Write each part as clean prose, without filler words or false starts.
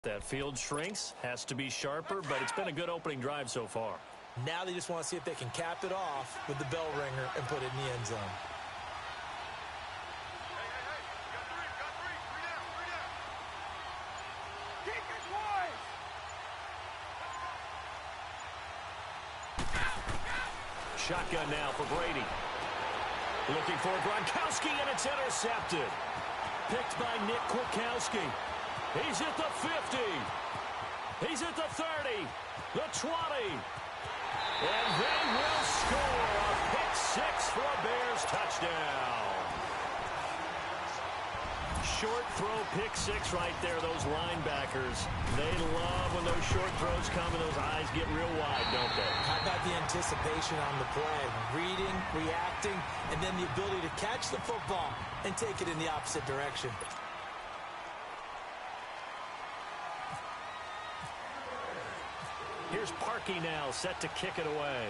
That field shrinks, has to be sharper, but it's been a good opening drive so far. Now they just want to see if they can cap it off with the bell ringer and put it in the end zone. Shotgun now for Brady. Looking for Gronkowski, and it's intercepted. Picked by Nick Kwiatkowski. He's at the 50. He's at the 30. The 20. And they will score a pick six for a Bears touchdown. Short throw pick six right there, those linebackers. They love when those short throws come and those eyes get real wide, don't they? How about the anticipation on the play? Reading, reacting, and then the ability to catch the football and take it in the opposite direction. Here's Parkey now, set to kick it away.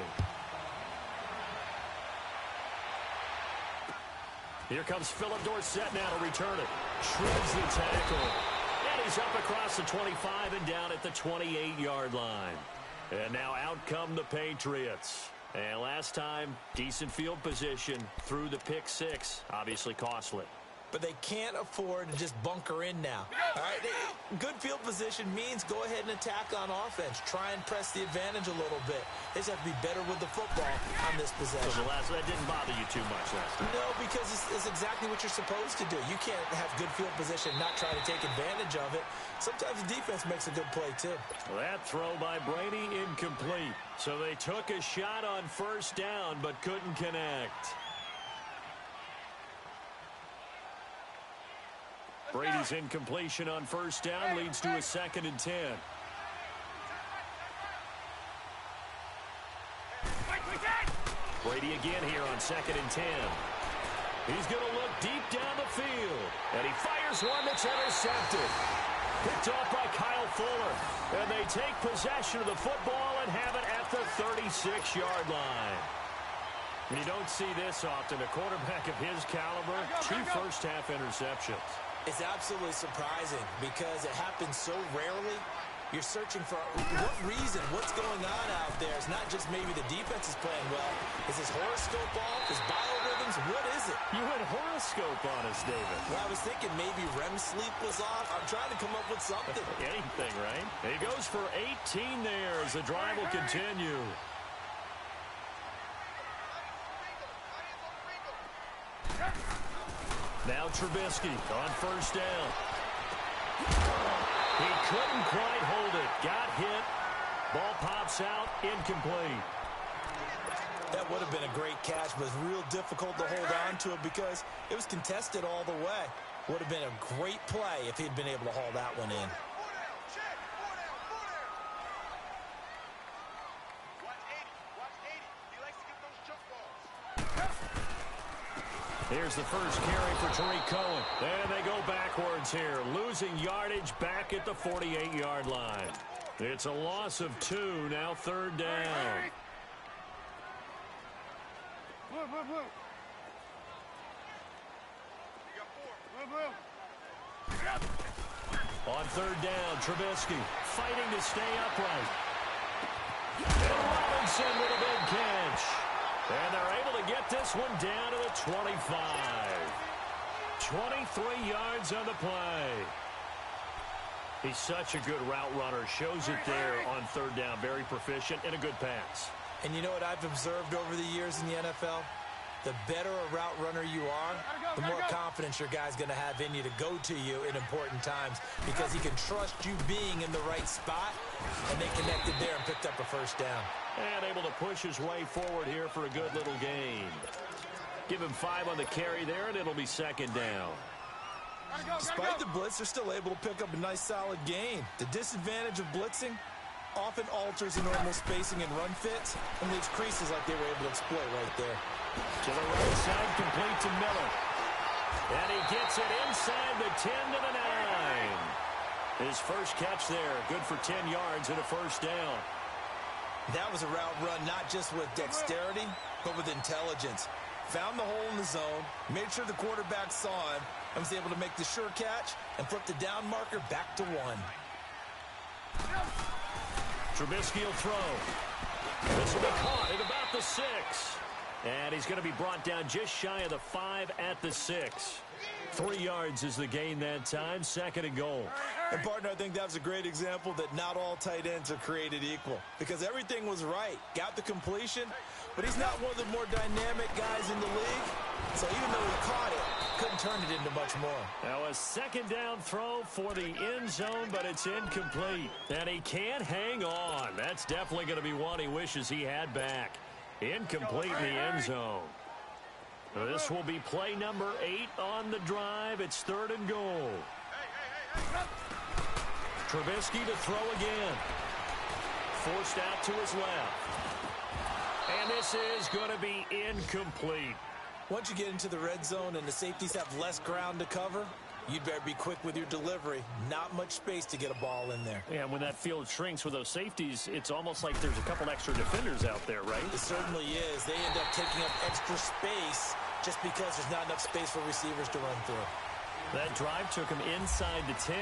Here comes Philip Dorsett now to return it. Shreds the tackle. And he's up across the 25 and down at the 28-yard line. And now out come the Patriots. And last time, decent field position through the pick six. Obviously costly. But they can't afford to just bunker in now. All right, good field position means go ahead and attack on offense. Try and press the advantage a little bit. They just have to be better with the football on this possession. So that didn't bother you too much last time? No, because it's exactly what you're supposed to do. You can't have good field position and not try to take advantage of it. Sometimes the defense makes a good play, too. That throw by Brady incomplete. So they took a shot on first down but couldn't connect. Brady's incompletion on first down leads to a 2nd and 10. Brady again here on 2nd and 10. He's going to look deep down the field. And he fires one that's intercepted. Picked off by Kyle Fuller. And they take possession of the football and have it at the 36-yard line. You don't see this often. A quarterback of his caliber, 2 first-half interceptions. It's absolutely surprising because it happens so rarely. You're searching for what reason, what's going on out there. It's not just maybe the defense is playing well. Is his horoscope off? His biorhythms? What is it? You went horoscope on us, David. Well, I was thinking maybe REM sleep was off. I'm trying to come up with something. Anything, right? He goes for 18 there as the drive will continue. Now Trubisky on first down. He couldn't quite hold it. Got hit. Ball pops out. Incomplete. That would have been a great catch, but it's real difficult to hold on to it because it was contested all the way. Would have been a great play if he'd been able to haul that one in. Here's the first carry for Tariq Cohen. And they go backwards here, losing yardage back at the 48-yard line. It's a loss of 2, now 3rd down. On 3rd down, Trubisky fighting to stay upright. And Robinson with a big catch. And they're able to get this one down to the 25. 23 yards on the play. He's such a good route runner. Shows it there on 3rd down. Very proficient and a good pass. And you know what I've observed over the years in the NFL? The better a route runner you are, the more confidence your guy's going to have in you to go to you in important times because he can trust you being in the right spot, and they connected there and picked up a first down. And able to push his way forward here for a good little gain. Give him 5 on the carry there, and it'll be 2nd down. Despite the blitz, they're still able to pick up a nice, solid gain. The disadvantage of blitzing often alters the normal spacing and run fits and leaves creases like they were able to exploit right there. To the right side, complete to Miller. And he gets it inside the 10 to the 9. His first catch there, good for 10 yards and a first down. That was a route run not just with dexterity, but with intelligence. Found the hole in the zone, made sure the quarterback saw him, and was able to make the sure catch and flip the down marker back to 1. Trubisky will throw. This will be caught at about the 6. And he's going to be brought down just shy of the 5 at the 6. 3 yards is the gain that time, 2nd and goal. And, partner, I think that was a great example that not all tight ends are created equal. Because everything was right. Got the completion, but he's not one of the more dynamic guys in the league. So even though he caught it, couldn't turn it into much more. Now a 2nd down throw for the end zone, but it's incomplete. And he can't hang on. That's definitely going to be one he wishes he had back. Incomplete in the end zone. This will be play number 8 on the drive. It's 3rd and goal. Trubisky to throw again. Forced out to his left. And this is going to be incomplete. Once you get into the red zone and the safeties have less ground to cover, you'd better be quick with your delivery. Not much space to get a ball in there. Yeah, when that field shrinks with those safeties, it's almost like there's a couple extra defenders out there, right? It certainly is. They end up taking up extra space just because there's not enough space for receivers to run through. That drive took him inside the 10.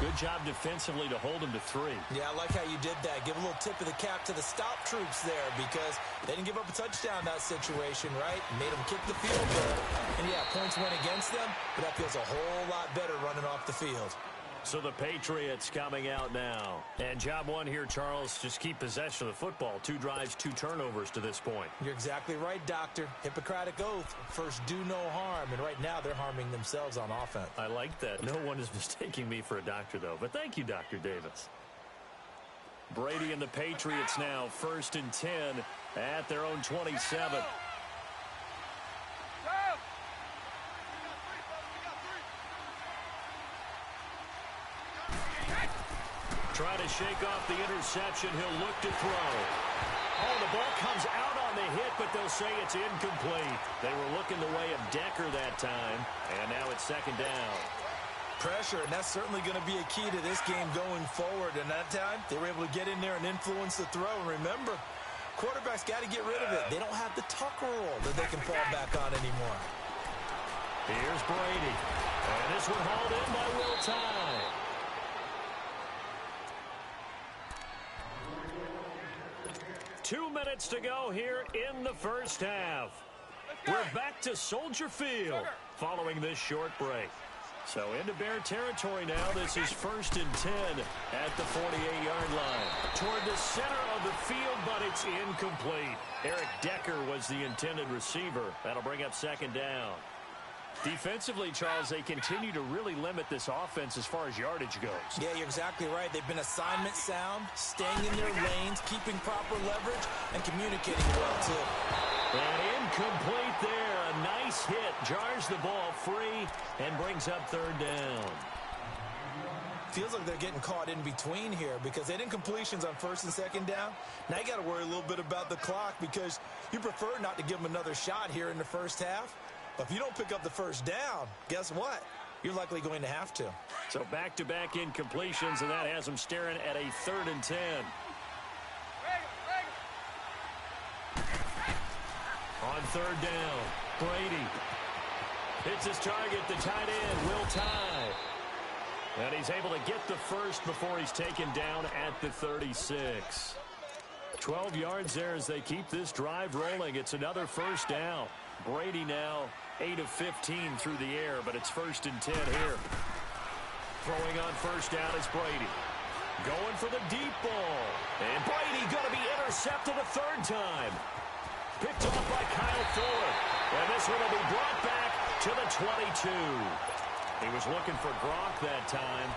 Good job defensively to hold him to 3. Yeah, I like how you did that. Give a little tip of the cap to the stop troops there because they didn't give up a touchdown in that situation, right? Made them kick the field goal. And, yeah, points went against them, but that feels a whole lot better running off the field. So the Patriots coming out now. And job one here, Charles, just keep possession of the football. 2 drives, 2 turnovers to this point. You're exactly right, Doctor. Hippocratic oath. First, do no harm. And right now, they're harming themselves on offense. I like that. No one is mistaking me for a doctor, though. But thank you, Dr. Davis. Brady and the Patriots now 1st and 10 at their own 27. Trying to shake off the interception. He'll look to throw. Oh, the ball comes out on the hit, but they'll say it's incomplete. They were looking the way of Decker that time, and now it's 2nd down. Pressure, and that's certainly going to be a key to this game going forward. And that time, they were able to get in there and influence the throw. And remember, quarterbacks got to get rid of it. They don't have the tucker roll that they can fall back on anymore. Here's Brady. And this one hauled in by Will Tye. Two minutes to go here in the first half. We're back to Soldier Field following this short break. So into Bear territory now. This is 1st and 10 at the 48-yard line. Toward the center of the field, but it's incomplete. Eric Decker was the intended receiver. That'll bring up 2nd down. Defensively, Charles, they continue to really limit this offense as far as yardage goes. Yeah, you're exactly right. They've been assignment sound, staying in their lanes, keeping proper leverage, and communicating well, too. And incomplete there. A nice hit. Jars the ball free and brings up 3rd down. Feels like they're getting caught in between here because they had incompletions on 1st and 2nd down. Now you got to worry a little bit about the clock because you prefer not to give them another shot here in the first half. But if you don't pick up the 1st down, guess what? You're likely going to have to. So back-to-back incompletions, and that has them staring at a 3rd and 10. On 3rd down, Brady hits his target, the tight end, Will Tye. And he's able to get the first before he's taken down at the 36. 12 yards there as they keep this drive rolling. It's another 1st down. Brady now 8 of 15 through the air, but it's 1st and 10 here. Throwing on 1st down is Brady. Going for the deep ball. And Brady going to be intercepted a 3rd time. Picked off by Kyle Fuller. And this one will be brought back to the 22. He was looking for Gronk that time.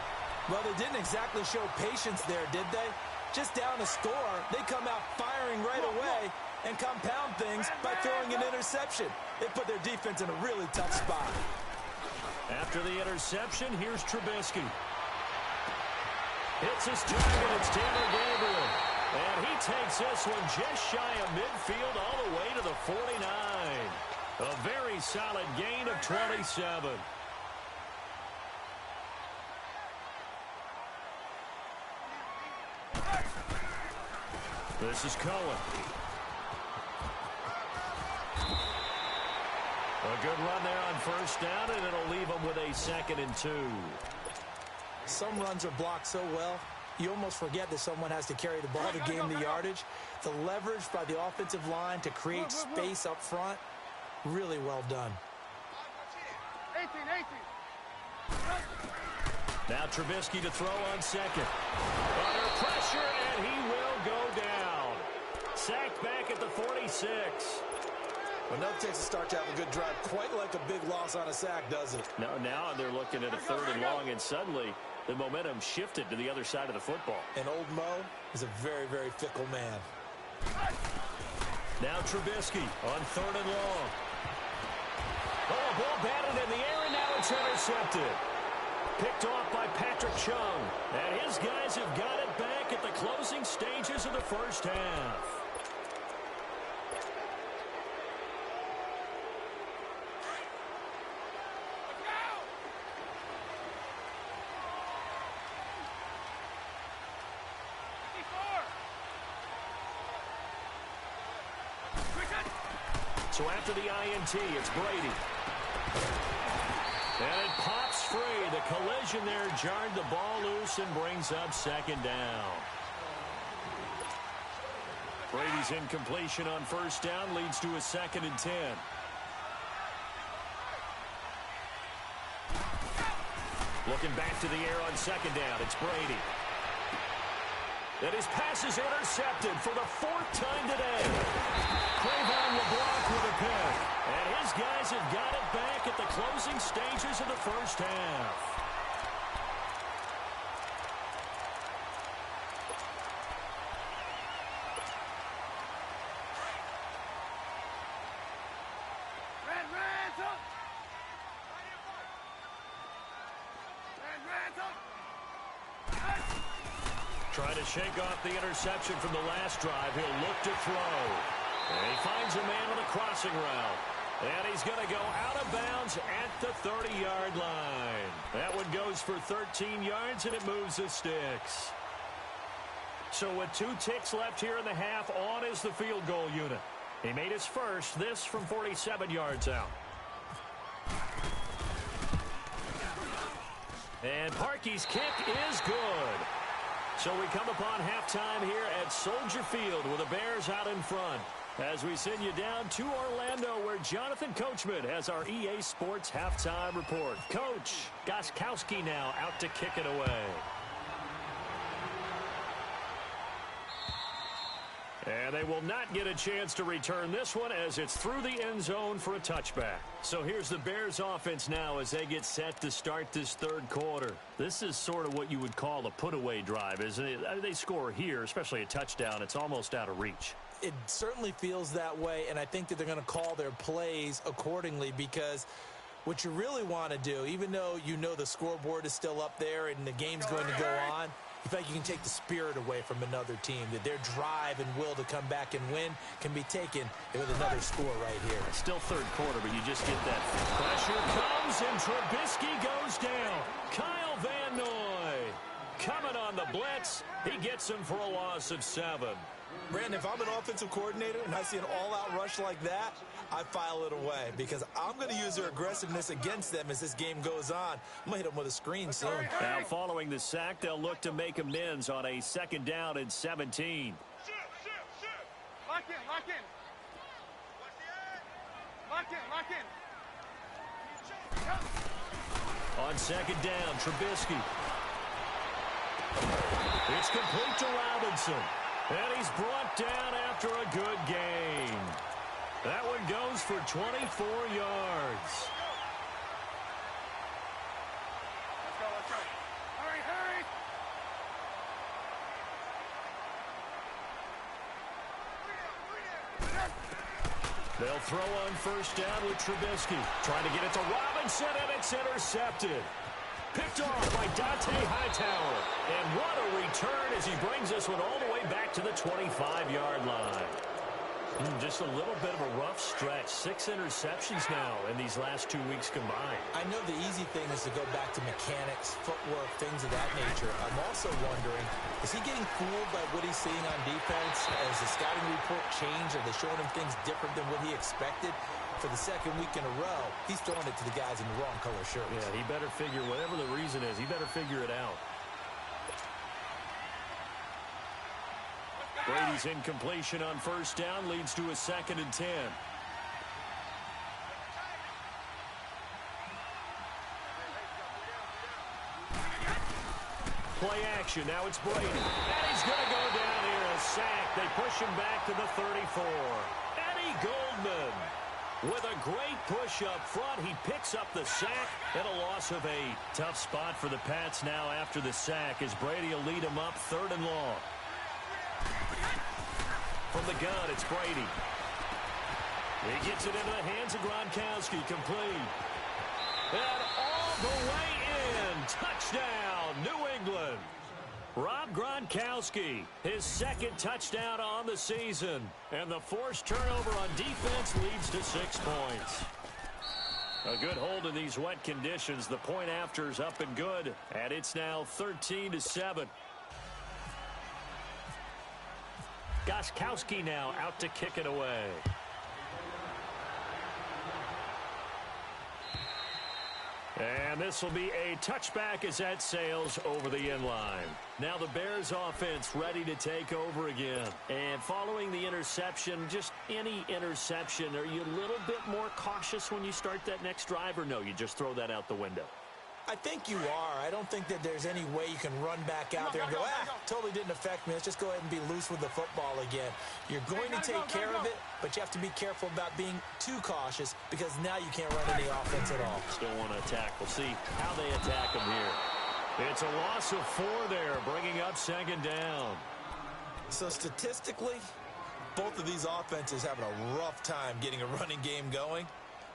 Well, they didn't exactly show patience there, did they? Just down a score, they come out firing right away and compound things by throwing an interception. They put their defense in a really tough spot. After the interception, here's Trubisky. Hits his target, it's Taylor Gabriel. And he takes this one just shy of midfield all the way to the 49. A very solid gain of 27. This is Cohen. A good run there on 1st down, and it'll leave them with a 2nd and 2. Some runs are blocked so well, you almost forget that someone has to carry the ball to gain the yardage. The leverage by the offensive line to create space up front, really well done. 18. Now Trubisky to throw on second. Under pressure, and he will go down. Sacked back at the 46. Well, no takes a start to have a good drive. Quite like a big loss on a sack, does it? No, now they're looking at a 3rd and long, and suddenly the momentum shifted to the other side of the football. And old Mo is a very, very fickle man. Now Trubisky on 3rd and long. Oh, ball batted in the air, and now it's intercepted. Picked off by Patrick Chung. And his guys have got it back at the closing stages of the first half. So after the INT, it's Brady. And it pops free. The collision there jarred the ball loose and brings up 2nd down. Brady's incompletion on 1st down leads to a 2nd and 10. Looking back to the air on 2nd down, it's Brady. And his pass is intercepted for the 4th time today. Trayvon LeBlanc with a pick. And his guys have got it back at the closing stages of the first half. Trying to shake off the interception from the last drive. He'll look to throw. And he finds a man on the crossing route. And he's going to go out of bounds at the 30-yard line. That one goes for 13 yards, and it moves the sticks. So with 2 ticks left here in the half, on is the field goal unit. He made his first, this from 47 yards out. And Parkey's kick is good. So we come upon halftime here at Soldier Field with the Bears out in front. As we send you down to Orlando, where Jonathan Coachman has our EA Sports halftime report. Coach Gostkowski now out to kick it away. And they will not get a chance to return this one as it's through the end zone for a touchback. So here's the Bears offense now as they get set to start this 3rd quarter. This is sort of what you would call a put-away drive, isn't it? They score here, especially a touchdown. It's almost out of reach. It certainly feels that way, and I think that they're going to call their plays accordingly, because what you really want to do, even though you know the scoreboard is still up there and the game's going to go on, you feel like you can take the spirit away from another team, that their drive and will to come back and win can be taken with another score right here. Still 3rd quarter, but you just get that. Pressure comes, and Trubisky goes down. Kyle Van Noy coming on the blitz. He gets him for a loss of 7. Brandon, if I'm an offensive coordinator and I see an all-out rush like that, I file it away, because I'm going to use their aggressiveness against them as this game goes on. I'm going to hit them with a screen soon. Now, following the sack, they'll look to make amends on a 2nd down and 17. Lock in. On 2nd down, Trubisky. It's complete to Robinson. And he's brought down after a good gain. That one goes for 24 yards. Let's go. Hurry. They'll throw on 1st down with Trubisky. Trying to get it to Robinson, and it's intercepted. Picked off by Dante Hightower. And what a return as he brings this one all the way back to the 25-yard line. Just a little bit of a rough stretch. 6 interceptions now in these last 2 weeks combined. I know the easy thing is to go back to mechanics, footwork, things of that nature. I'm also wondering, is he getting fooled by what he's seeing on defense? Has the scouting report changed? Are they showing him things different than what he expected? For the 2nd week in a row, he's throwing it to the guys in the wrong color shirts. Yeah, he better figure, whatever the reason is, he better figure it out. Brady's incompletion on first down leads to a 2nd and 10. Play action. Now it's Brady. And he's going to go down here. A sack. They push him back to the 34. Eddie Goldman with a great push up front. He picks up the sack and a loss of 8. Tough spot for the Pats now after the sack as Brady will lead him up 3rd and long. From the gun, it's Brady. He gets it into the hands of Gronkowski. Complete. And all the way in. Touchdown, New England. Rob Gronkowski, his 2nd touchdown on the season. And the forced turnover on defense leads to 6 points. A good hold in these wet conditions. The point after is up and good. And it's now 13-7. Gronkowski now out to kick it away. And this will be a touchback as that sails over the end line. Now the Bears offense ready to take over again. And following the interception, just any interception, are you a little bit more cautious when you start that next drive, or no, you just throw that out the window? I think you are. I don't think that there's any way you can run back out there and go, totally didn't affect me. Let's just go ahead and be loose with the football again. You're going to take care of it, but you have to be careful about being too cautious because now you can't run any offense at all. Still want to attack. We'll see how they attack him here. It's a loss of 4 there, bringing up 2nd down. So statistically, both of these offenses having a rough time getting a running game going.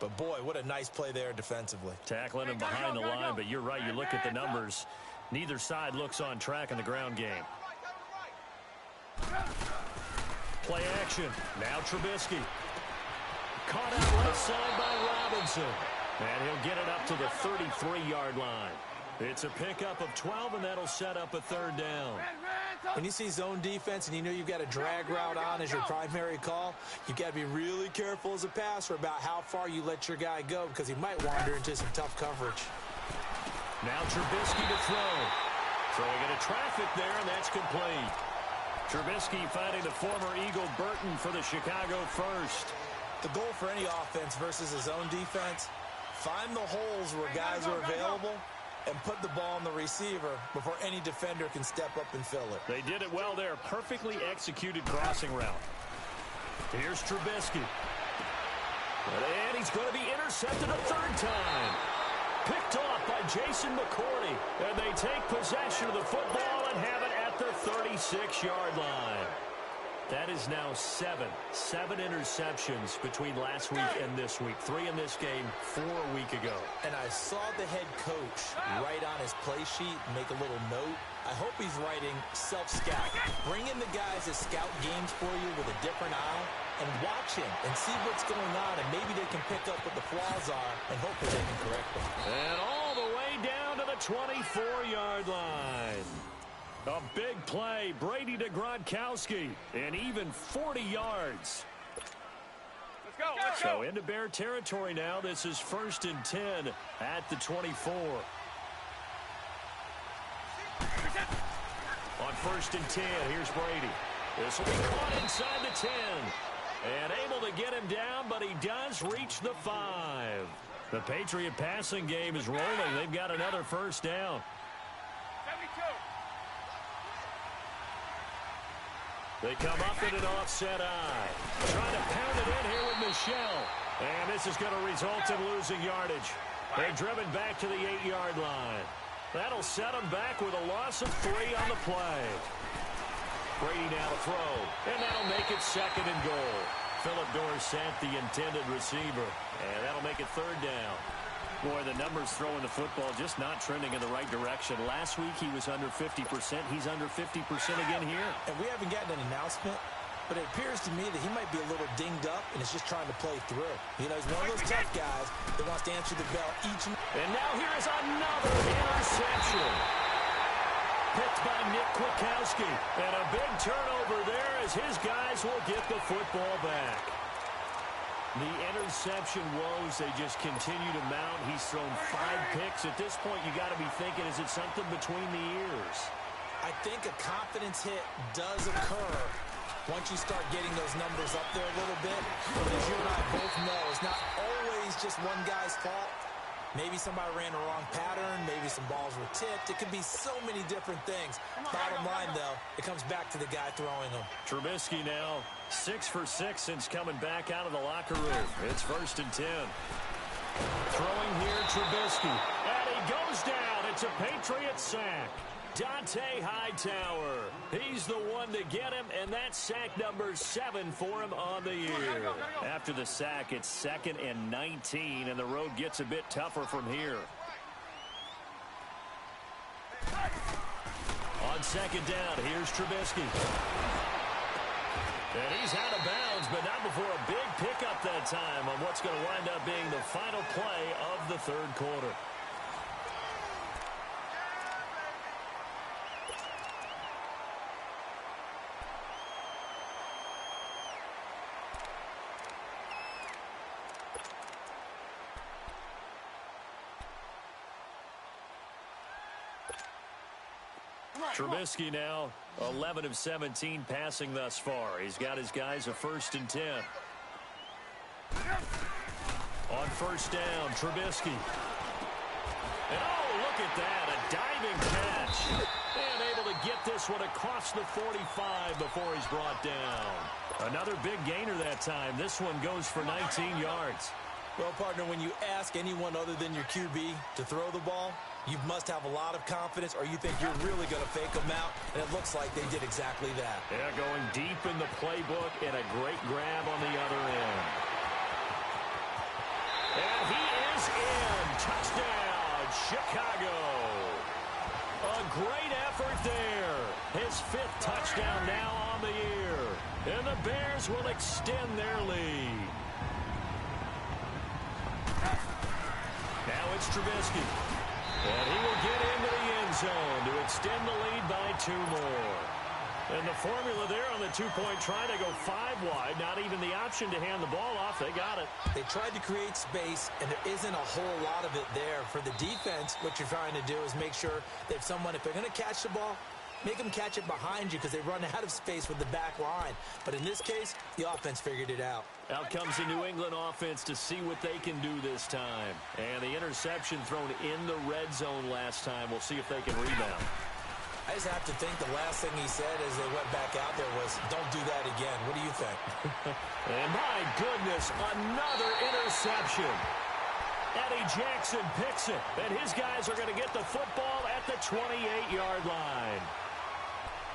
But, boy, what a nice play there defensively. Tackling him behind the line, but you're right. You look at the numbers. Neither side looks on track in the ground game. Play action. Now Trubisky. Caught out left side by Robinson. And he'll get it up to the 33-yard line. It's a pickup of 12, and that'll set up a 3rd down. When you see zone defense and you know you've got a drag route on as your primary call, you've got to be really careful as a passer about how far you let your guy go because he might wander into some tough coverage. Now Trubisky to throw. Throwing into traffic there, and that's complete. Trubisky finding the former Eagle Burton for the Chicago first. The goal for any offense versus a zone defense, find the holes where guys are available and put the ball on the receiver before any defender can step up and fill it. They did it well there. Perfectly executed crossing route. Here's Trubisky. And he's going to be intercepted a 3rd time. Picked off by Jason McCourty. And they take possession of the football and have it at the 36-yard line. That is now 7 interceptions between last week and this week. 3 in this game, 4 a week ago. And I saw the head coach write on his play sheet and make a little note. I hope he's writing self-scout. Bring in the guys that scout games for you with a different eye and watch him and see what's going on, and maybe they can pick up what the flaws are and hopefully they can correct them. And all the way down to the 24-yard line. A big play, Brady to Gronkowski, and even 40 yards. Let's go. So into Bear territory now. This is 1st and 10 at the 24. On 1st and 10, here's Brady. This will be caught inside the 10. And able to get him down, but he does reach the 5. The Patriot passing game is rolling. They've got another 1st down. 72. They come up in an offset eye. Trying to pound it in here with Michelle. And this is going to result in losing yardage. They're driven back to the 8-yard line. That'll set them back with a loss of 3 on the play. Brady now to throw. And that'll make it 2nd and goal. Philip Dorsett, the intended receiver. And that'll make it 3rd down. Boy, the numbers throwing the football just not trending in the right direction. Last week he was under 50%. He's under 50% again here. And we haven't gotten an announcement, but it appears to me that he might be a little dinged up and is just trying to play through. You know, he's one of those tough guys that wants to answer the bell each and now here is another interception. Picked by Nick Kwiatkowski. And a big turnover there as his guys will get the football back. The interception woes, they just continue to mount. He's thrown 5 picks. At this point, you got to be thinking, is it something between the ears? I think a confidence hit does occur Once you start getting those numbers up there a little bit, as you and I both know, it's not always just one guy's fault. Maybe somebody ran the wrong pattern. Maybe some balls were tipped. It could be so many different things. Bottom line, though, it comes back to the guy throwing them. Trubisky now 6 for 6 since coming back out of the locker room. It's 1st and 10. Throwing here, Trubisky. And he goes down. It's a Patriot sack. Dante Hightower. He's the one to get him, and that's sack number 7 for him on the year. After the sack, it's 2nd and 19, and the road gets a bit tougher from here. On 2nd down, here's Trubisky. And he's out of bounds, but not before a big pickup that time on what's going to wind up being the final play of the 3rd quarter. Trubisky now 11 of 17 passing thus far. He's got his guys a 1st and 10. On 1st down, Trubisky. And oh, look at that, a diving catch. And able to get this one across the 45 before he's brought down. Another big gainer that time. This one goes for 19 yards. Well, partner, when you ask anyone other than your QB to throw the ball, you must have a lot of confidence, or you think you're really going to fake them out, and it looks like they did exactly that. Yeah, going deep in the playbook, and a great grab on the other end. And he is in. Touchdown, Chicago. A great effort there. His 5th touchdown now on the year. And the Bears will extend their lead. Now it's Trubisky. And he will get into the end zone to extend the lead by 2 more. And the formula there on the 2-point try to go 5 wide. Not even the option to hand the ball off. They got it. They tried to create space, and there isn't a whole lot of it there. For the defense, what you're trying to do is make sure that if they're going to catch the ball, make them catch it behind you because they run out of space with the back line. But in this case, the offense figured it out. Out comes the New England offense to see what they can do this time. And the interception thrown in the red zone last time. We'll see if they can rebound. I just have to think the last thing he said as they went back out there was, don't do that again. What do you think? And my goodness, another interception. Eddie Jackson picks it, and his guys are going to get the football at the 28-yard line.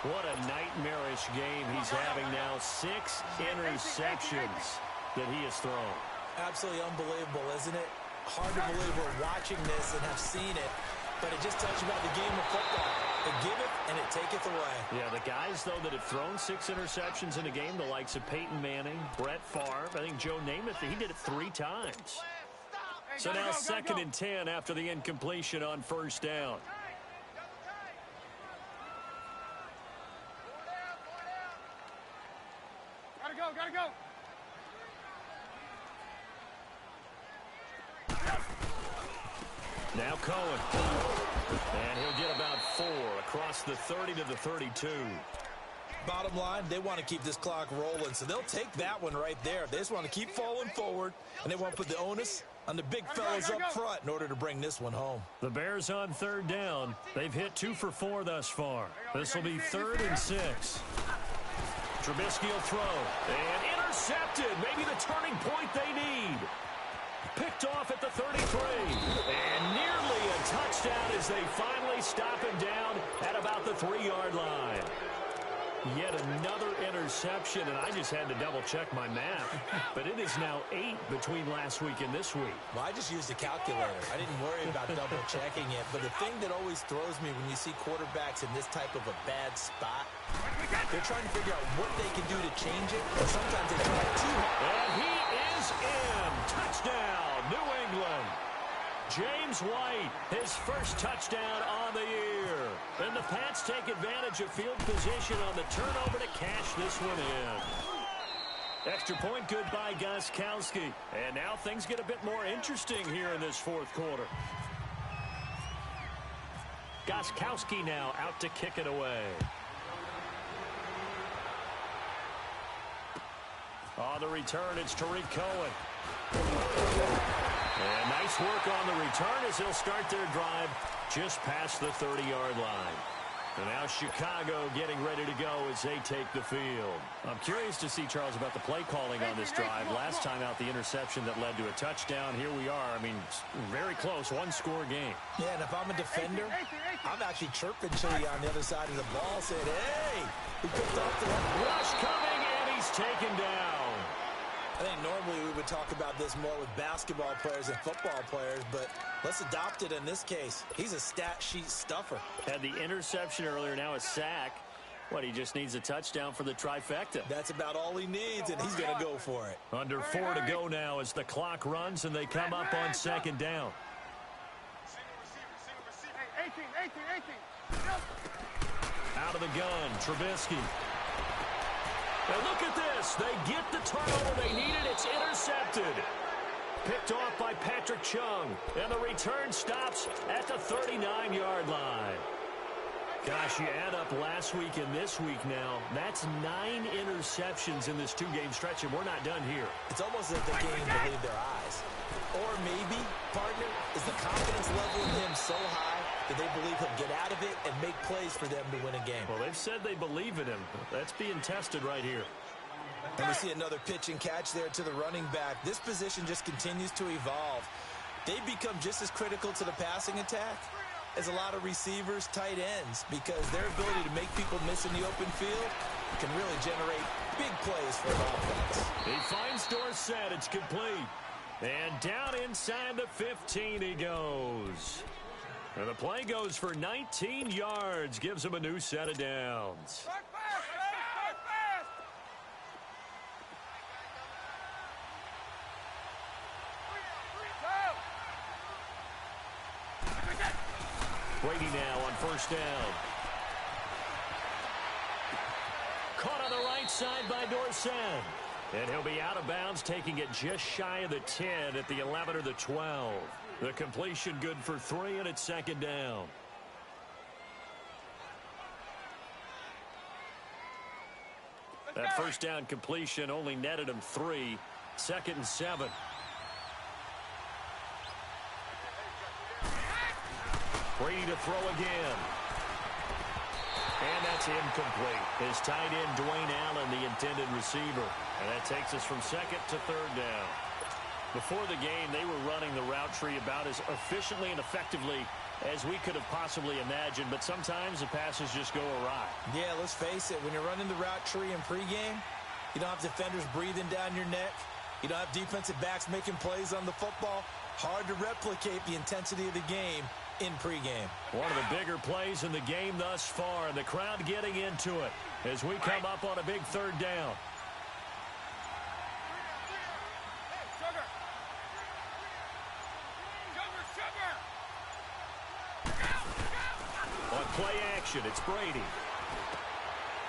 What a nightmarish game he's having now. 6 interceptions that he has thrown. Absolutely unbelievable, isn't it? Hard to believe we're watching this and have seen it, but it just tells you about the game of football. They give it, and it taketh away. Yeah, the guys, though, that have thrown 6 interceptions in a game, the likes of Peyton Manning, Brett Favre, I think Joe Namath, he did it 3 times. So now 2nd and 10 after the incompletion on 1st down. Gotta go. Now Cohen. And he'll get about 4 across the 30 to the 32. Bottom line, they want to keep this clock rolling, so they'll take that one right there. They just want to keep falling forward, and they want to put the onus on the big fellas up front in order to bring this one home. The Bears on 3rd down. They've hit 2 for 4 thus far. This will be 3rd and 6. Trubisky will throw. And intercepted. Maybe the turning point they need. Picked off at the 33. And nearly a touchdown as they finally stop him down at about the 3-yard line. Yet another interception, and I just had to double-check my math. But it is now 8 between last week and this week. Well, I just used a calculator. I didn't worry about double-checking it. But the thing that always throws me when you see quarterbacks in this type of a bad spot, they're trying to figure out what they can do to change it. And sometimes they try too hard. And he is in. Touchdown, New England. James White, his first touchdown on the year. And the Pats take advantage of field position on the turnover to cash this one in. Extra point good by Gostkowski. And now things get a bit more interesting here in this 4th quarter. Gostkowski now out to kick it away. On the return, it's Tariq Cohen. And nice work on the return as they'll start their drive just past the 30-yard line. And now Chicago getting ready to go as they take the field. I'm curious to see, Charles, about the play calling on this drive. Last time out, the interception that led to a touchdown. Here we are. I mean, very close, one-score game. Yeah, and if I'm a defender, I'm actually chirping Chili on the other side of the ball, saying, hey, we picked off the rush coming, and he's taken down. I think normally we would talk about this more with basketball players and football players, but let's adopt it in this case. He's a stat sheet stuffer. Had the interception earlier, now a sack. What, he just needs a touchdown for the trifecta. That's about all he needs, and he's going to go for it. Under 4 to go now as the clock runs, and they come up on second down. Hey, 18. Out of the gun, Trubisky. And look at this. They get the turnover they needed. It's intercepted. Picked off by Patrick Chung. And the return stops at the 39-yard line. Gosh, you add up last week and this week now. That's 9 interceptions in this 2-game stretch, and we're not done here. It's almost as if they can't even believe their eyes. Or maybe, partner, is the confidence level in him so high that they believe he'll get out of it and make plays for them to win a game. Well, they've said they believe in him. That's being tested right here. And we see another pitch and catch there to the running back. This position just continues to evolve. They become just as critical to the passing attack as a lot of receivers, tight ends, because their ability to make people miss in the open field can really generate big plays for an offense. He finds Dorsett. It's complete. And down inside the 15 he goes. And the play goes for 19 yards. Gives him a new set of downs. Brady now on first down. Caught on the right side by Dorsett. And he'll be out of bounds, taking it just shy of the 10 at the 11 or the 12. The completion good for 3, and it's second down. That first down completion only netted him 3. 2nd and 7. Brady to throw again. And that's incomplete. His tight end, Dwayne Allen, the intended receiver. And that takes us from 2nd to 3rd down. Before the game, they were running the route tree about as efficiently and effectively as we could have possibly imagined, but sometimes the passes just go awry. Yeah, let's face it. When you're running the route tree in pregame, you don't have defenders breathing down your neck. You don't have defensive backs making plays on the football. Hard to replicate the intensity of the game in pregame. One of the bigger plays in the game thus far, and the crowd getting into it as we come up on a big 3rd down. On play action, it's Brady.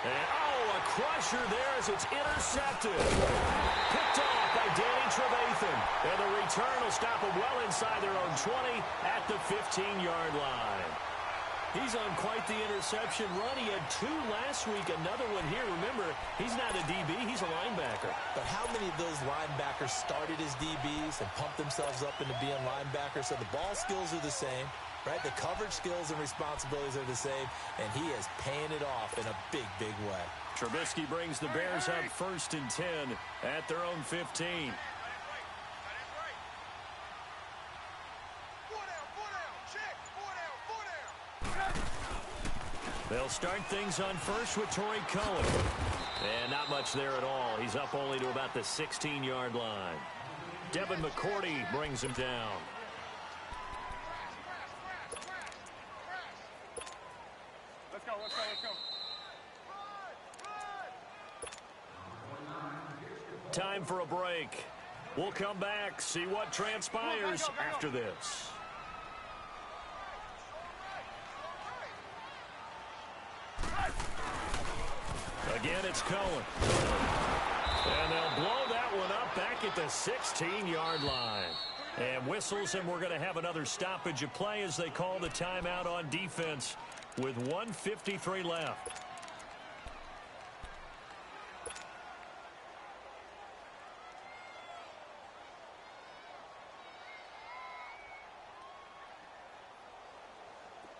And, a crusher there as it's intercepted. Picked off by Danny Trevathan. And the return will stop them well inside their own 20 at the 15-yard line. He's on quite the interception run. He had 2 last week, another one here. Remember, he's not a DB, he's a linebacker. But how many of those linebackers started as DBs and pumped themselves up into being linebackers? So the ball skills are the same, right? The coverage skills and responsibilities are the same, and he is paying it off in a big, big way. Trubisky brings the Bears up 1st and 10 at their own 15. They'll start things on first with Torrey Cohen. And not much there at all. He's up only to about the 16-yard line. Devin McCourty brings him down. Let's go. Time for a break. We'll come back, see what transpires after this. Again, it's Cohen. And they'll blow that one up back at the 16-yard line. And whistles, and we're going to have another stoppage of play as they call the timeout on defense with 1:53 left.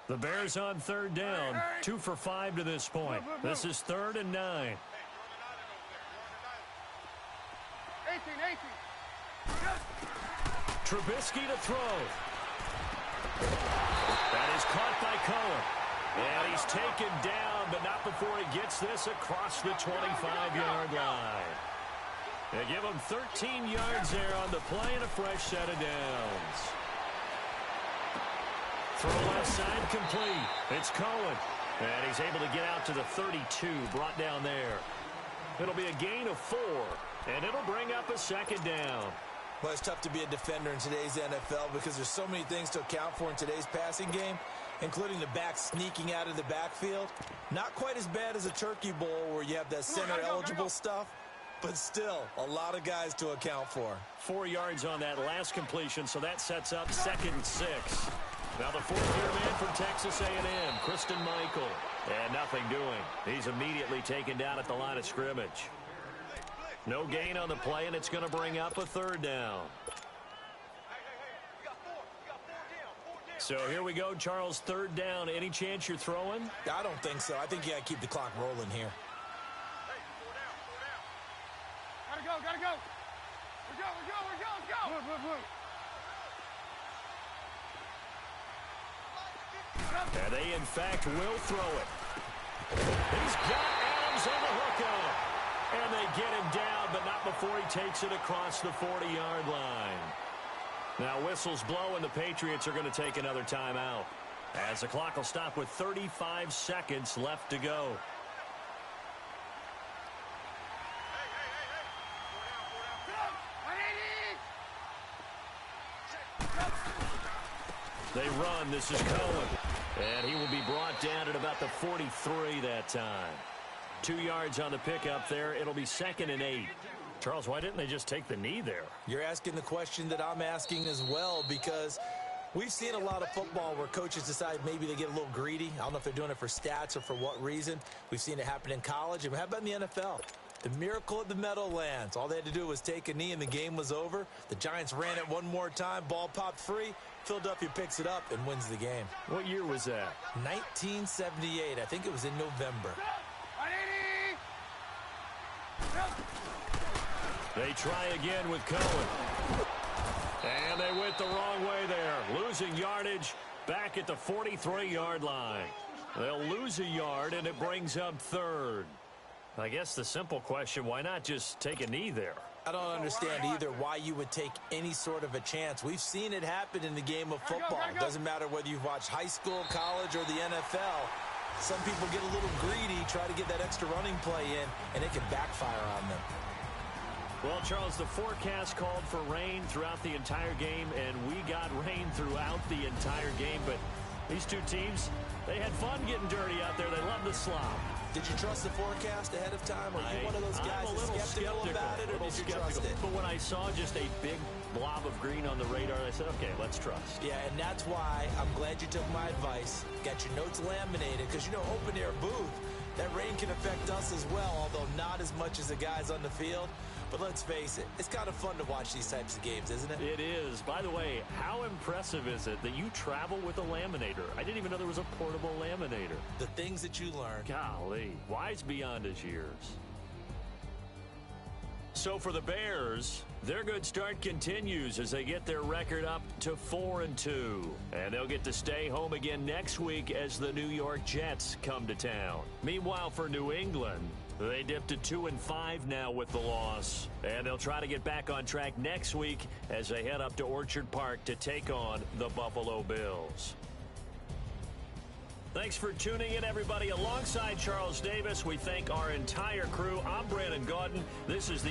The Bears on third down, 2 for 5 to this point. This is 3rd and 9. 18. Trubisky to throw. That is caught by Cohen. And he's taken down, but not before he gets this across the 25-yard line. They give him 13 yards there on the play and a fresh set of downs. Throw left side complete. It's Cohen. And he's able to get out to the 32, brought down there. It'll be a gain of 4, and it'll bring up a 2nd down. Well, it's tough to be a defender in today's NFL because there's so many things to account for in today's passing game, including the back sneaking out of the backfield. Not quite as bad as a turkey bowl where you have that center-eligible stuff, but still a lot of guys to account for. 4 yards on that last completion, so that sets up 2nd and 6. Now the 4th-year man from Texas A&M, Christian Michael. And nothing doing. He's immediately taken down at the line of scrimmage. No gain on the play, and it's going to bring up a 3rd down. So here we go, Charles, 3rd down. Any chance you're throwing? I don't think so. I think you got to keep the clock rolling here. Gotta go. We're go. Let's go. And they, in fact, will throw it. He's got Adams on the hookup. And they get him down, but not before he takes it across the 40-yard line. Now whistles blow, and the Patriots are going to take another timeout, as the clock will stop with 35 seconds left to go. They run. This is Cohen. And he will be brought down at about the 43 that time. 2 yards on the pickup there. It'll be 2nd and 8. Charles, why didn't they just take the knee there? You're asking the question that I'm asking as well, because we've seen a lot of football where coaches decide maybe they get a little greedy. I don't know if they're doing it for stats or for what reason. We've seen it happen in college. And how about in the NFL? The miracle of the Meadowlands. All they had to do was take a knee and the game was over. The Giants ran it one more time. Ball popped free. Philadelphia picks it up and wins the game. What year was that? 1978. I think it was in November. They try again with Cohen. And they went the wrong way there. Losing yardage back at the 43-yard line. They'll lose a yard, and it brings up 3rd. I guess the simple question, why not just take a knee there? I don't understand either why you would take any sort of a chance. We've seen it happen in the game of football. It doesn't matter whether you've watched high school, college, or the NFL. Some people get a little greedy, try to get that extra running play in, and it can backfire on them. Well, Charles, the forecast called for rain throughout the entire game, and we got rain throughout the entire game. But these two teams, they had fun getting dirty out there. They love the slop. Did you trust the forecast ahead of time? Or are you one of those guys that's skeptical about it, or did you trust it? But when I saw just a big blob of green on the radar, I said, okay, let's trust. Yeah, and that's why I'm glad you took my advice. Got your notes laminated, because, you know, open air booth, that rain can affect us as well, although not as much as the guys on the field. But let's face it, it's kind of fun to watch these types of games, isn't it? It is. By the way, how impressive is it that you travel with a laminator? I didn't even know there was a portable laminator. The things that you learn. Golly, wise beyond his years. So for the Bears, their good start continues as they get their record up to 4-2. And they'll get to stay home again next week as the New York Jets come to town. Meanwhile, for New England, they dipped to 2-5 now with the loss. And they'll try to get back on track next week as they head up to Orchard Park to take on the Buffalo Bills. Thanks for tuning in, everybody. Alongside Charles Davis, we thank our entire crew. I'm Brandon Gaudin. This is the